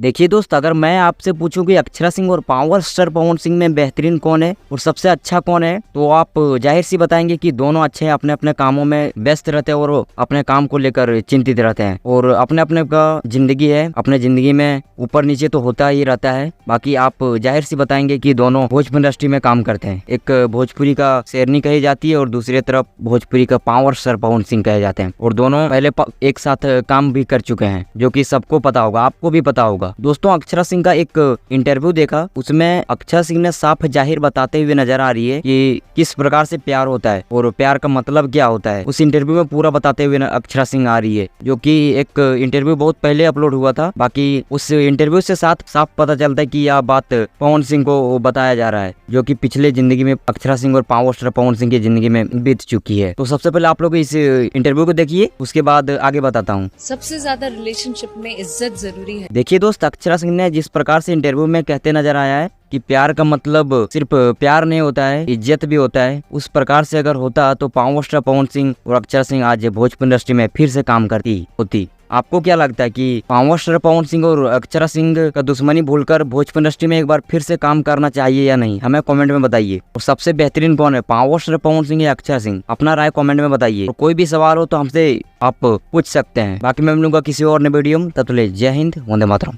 देखिए दोस्त, अगर मैं आपसे पूछूं कि अक्षरा सिंह और पावर स्टार पवन सिंह में बेहतरीन कौन है और सबसे अच्छा कौन है, तो आप जाहिर सी बताएंगे कि दोनों अच्छे हैं, अपने अपने कामों में व्यस्त रहते हैं और अपने काम को लेकर चिंतित रहते हैं और अपने अपने का जिंदगी है, अपने जिंदगी में ऊपर नीचे तो होता ही रहता है। बाकी आप जाहिर सी बताएंगे कि दोनों भोजपुरी इंडस्ट्री में काम करते हैं। एक भोजपुरी का शेरनी कही जाती है और दूसरी तरफ भोजपुरी का पावर स्टार पवन सिंह कहे जाते हैं और दोनों पहले एक साथ काम भी कर चुके हैं, जो कि सबको पता होगा, आपको भी पता होगा। दोस्तों, अक्षरा सिंह का एक इंटरव्यू देखा, उसमें अक्षरा सिंह ने साफ जाहिर बताते हुए नजर आ रही है कि किस प्रकार से प्यार होता है और प्यार का मतलब क्या होता है। उस इंटरव्यू में पूरा बताते हुए अक्षरा सिंह आ रही है, जो कि एक इंटरव्यू बहुत पहले अपलोड हुआ था। बाकी उस इंटरव्यू से साफ पता चलता है कि यह बात पवन सिंह को बताया जा रहा है, जो कि पिछले जिंदगी में अक्षरा सिंह और पावर स्टार पवन सिंह की जिंदगी में बीत चुकी है। तो सबसे पहले आप लोग इस इंटरव्यू को देखिए, उसके बाद आगे बताता हूँ। सबसे ज्यादा रिलेशनशिप में इज्जत जरूरी है। देखिए दोस्त, अक्षरा सिंह ने जिस प्रकार से इंटरव्यू में कहते नजर आया है कि प्यार का मतलब सिर्फ प्यार नहीं होता है, इज्जत भी होता है। उस प्रकार से अगर होता तो पावर स्टार पवन सिंह और अक्षरा सिंह आज भोजपुरी इंडस्ट्री में फिर से काम करती होती। आपको क्या लगता है कि पावर स्टार पवन सिंह और अक्षरा सिंह का दुश्मनी भूलकर भोजपुरी इंडस्ट्री में एक बार फिर से काम करना चाहिए या नहीं? हमें कमेंट में बताइए। और सबसे बेहतरीन कौन है, पावर स्टार पवन सिंह या अक्षरा सिंह? अपना राय कमेंट में बताइए। और कोई भी सवाल हो तो हमसे आप पूछ सकते हैं। बाकी मैं मिलूंगा किसी और नए वीडियो में, तब तक के लिए जय हिंद, वंदे मातरम।